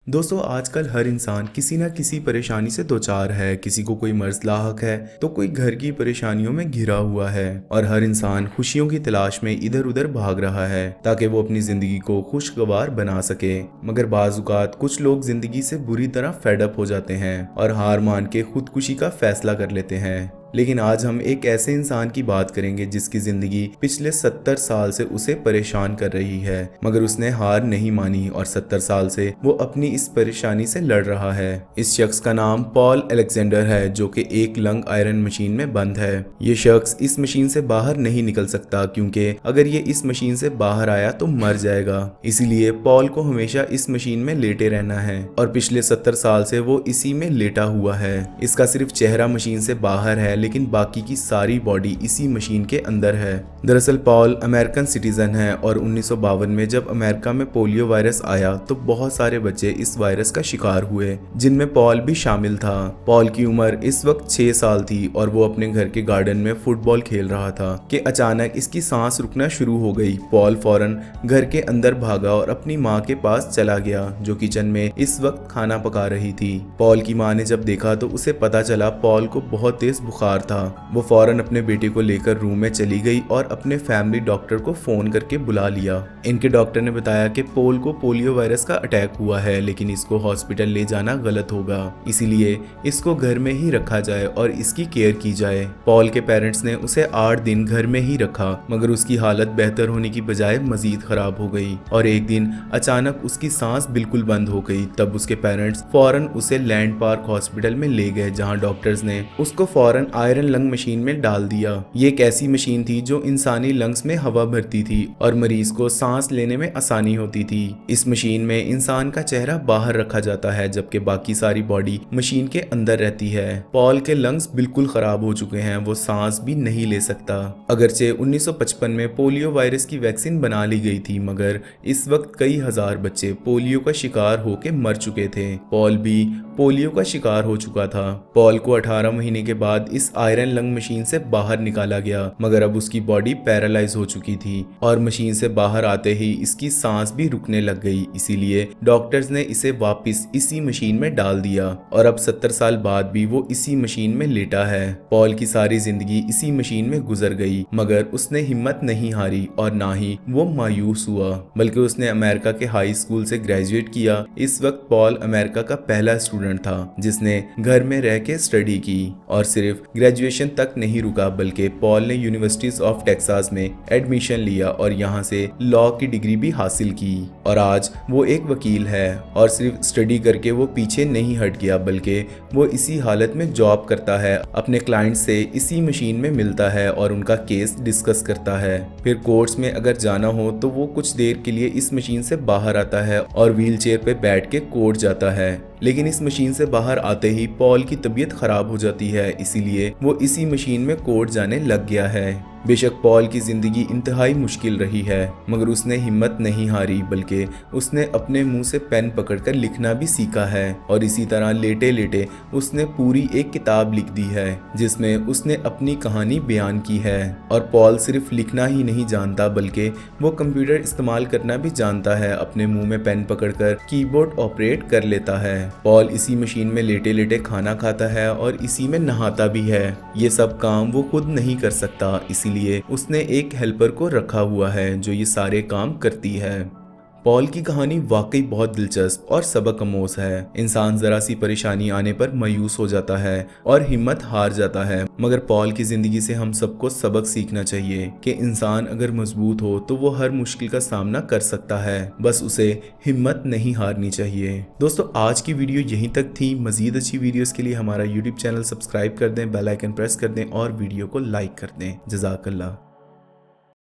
दोस्तों आजकल हर इंसान किसी न किसी परेशानी से दोचार है। किसी को कोई मर्ज लाहक है तो कोई घर की परेशानियों में घिरा हुआ है और हर इंसान खुशियों की तलाश में इधर उधर भाग रहा है ताकि वो अपनी जिंदगी को खुशगवार बना सके। मगर बाजुकात कुछ लोग जिंदगी से बुरी तरह फेडअप हो जाते हैं और हार मान के खुदकुशी का फैसला कर लेते हैं। लेकिन आज हम एक ऐसे इंसान की बात करेंगे जिसकी जिंदगी पिछले 70 साल से उसे परेशान कर रही है, मगर उसने हार नहीं मानी और 70 साल से वो अपनी इस परेशानी से लड़ रहा है। इस शख्स का नाम पॉल अलेक्जेंडर है, जो कि एक लंग आयरन मशीन में बंद है। ये शख्स इस मशीन से बाहर नहीं निकल सकता क्योंकि अगर ये इस मशीन से बाहर आया तो मर जाएगा। इसीलिए पॉल को हमेशा इस मशीन में लेटे रहना है और पिछले 70 साल से वो इसी में लेटा हुआ है। इसका सिर्फ चेहरा मशीन से बाहर है लेकिन बाकी की सारी बॉडी इसी मशीन के अंदर है। दरअसल पॉल अमेरिकन सिटीजन है और 1952 में जब अमेरिका में पोलियो वायरस आया तो बहुत सारे बच्चे इस वायरस का शिकार हुए, जिनमें पॉल भी शामिल था। पॉल की उम्र इस वक्त 6 साल थी और वो अपने घर के गार्डन में फुटबॉल खेल रहा था कि अचानक इसकी सांस रुकना शुरू हो गई। पॉल फौरन घर के अंदर भागा और अपनी माँ के पास चला गया, जो किचन में इस वक्त खाना पका रही थी। पॉल की माँ ने जब देखा तो उसे पता चला पॉल को बहुत तेज बुखार था। वो फौरन अपने बेटे को लेकर रूम में चली गई और अपने फैमिली डॉक्टर को फोन करके बुला लिया। इनके डॉक्टर ने बताया कि पॉल को पोलियो वायरस का अटैक हुआ है, लेकिन इसको हॉस्पिटल ले जाना गलत होगा, इसीलिए इसको घर में ही रखा जाए और इसकी केयर की जाए। पॉल के पेरेंट्स ने उसे 8 दिन घर में ही रखा, मगर उसकी हालत बेहतर होने की बजाय मजीद खराब हो गई और एक दिन अचानक उसकी सांस बिल्कुल बंद हो गई। तब उसके पेरेंट्स फौरन उसे लैंड पार्क हॉस्पिटल में ले गए, जहां डॉक्टर्स ने उसको फौरन आयरन लंग मशीन में डाल दिया। ये एक ऐसी मशीन थी जो इंसानी लंग्स में हवा भरती थी और मरीज को सांस लेने में आसानी होती थी। इस मशीन में इंसान का चेहरा बाहर रखा जाता है जबकि बाकी सारी बॉडी मशीन के अंदर रहती है। पॉल के लंग्स बिल्कुल खराब हो चुके हैं, वो सांस भी नहीं ले सकता। अगरचे 1955 में पोलियो वायरस की वैक्सीन बना ली गई थी, मगर इस वक्त कई हजार बच्चे पोलियो का शिकार होकर मर चुके थे। पॉल भी पोलियो का शिकार हो चुका था। पॉल को 18 महीने के बाद इस आयरन लंग मशीन से बाहर निकाला गया, मगर अब उसकी बॉडी पैरालाइज हो चुकी थी और मशीन से बाहर आते ही इसकी सांस भी रुकने लग गई। इसीलिए डॉक्टर्स ने इसे वापस इसी मशीन में डाल दिया और अब 70 साल बाद भी वो इसी मशीन में लेटा है। पॉल की सारी जिंदगी इसी मशीन में गुजर गई, मगर उसने हिम्मत नहीं हारी और ना ही वो मायूस हुआ, बल्कि उसने अमेरिका के हाई स्कूल से ग्रेजुएट किया। इस वक्त पॉल अमेरिका का पहला स्टूडेंट था जिसने घर में रह के स्टडी की और सिर्फ ग्रेजुएशन तक नहीं रुका, बल्कि पॉल ने यूनिवर्सिटीज ऑफ टेक्सास में एडमिशन लिया और यहाँ से लॉ की डिग्री भी हासिल की और आज वो एक वकील है। और सिर्फ स्टडी करके वो पीछे नहीं हट गया, बल्कि वो इसी हालत में जॉब करता है, अपने क्लाइंट से इसी मशीन में मिलता है और उनका केस डिस्कस करता है। फिर कोर्ट्स में अगर जाना हो तो वो कुछ देर के लिए इस मशीन से बाहर आता है और व्हील चेयर पे बैठ के कोर्ट जाता है। लेकिन इस मशीन से बाहर आते ही पॉल की तबीयत खराब हो जाती है, इसीलिए वो इसी मशीन में कोर्ट जाने लग गया है। बेशक पॉल की जिंदगी इंतहाई मुश्किल रही है, मगर उसने हिम्मत नहीं हारी, बल्कि उसने अपने मुंह से पेन पकड़कर लिखना भी सीखा है और इसी तरह लेटे लेटे उसने पूरी एक किताब लिख दी है जिसमें उसने अपनी कहानी बयान की है। और पॉल सिर्फ लिखना ही नहीं जानता, बल्कि वो कंप्यूटर इस्तेमाल करना भी जानता है। अपने मुंह में पेन पकड़कर कीबोर्ड ऑपरेट कर लेता है। पॉल इसी मशीन में लेटे लेटे खाना खाता है और इसी में नहाता भी है। ये सब काम वो खुद नहीं कर सकता, इसीलिए उसने एक हेल्पर को रखा हुआ है जो ये सारे काम करती है। पॉल की कहानी वाकई बहुत दिलचस्प और सबक आमोज है। इंसान जरा सी परेशानी आने पर मायूस हो जाता है और हिम्मत हार जाता है, मगर पॉल की जिंदगी से हम सबको सबक सीखना चाहिए कि इंसान अगर मजबूत हो तो वो हर मुश्किल का सामना कर सकता है, बस उसे हिम्मत नहीं हारनी चाहिए। दोस्तों आज की वीडियो यहीं तक थी। मजीद अच्छी वीडियोस के लिए हमारा यूट्यूब चैनल सब्सक्राइब कर दें, बेल आइकन प्रेस कर दें और वीडियो को लाइक कर दें। जज़ाकल्लाह।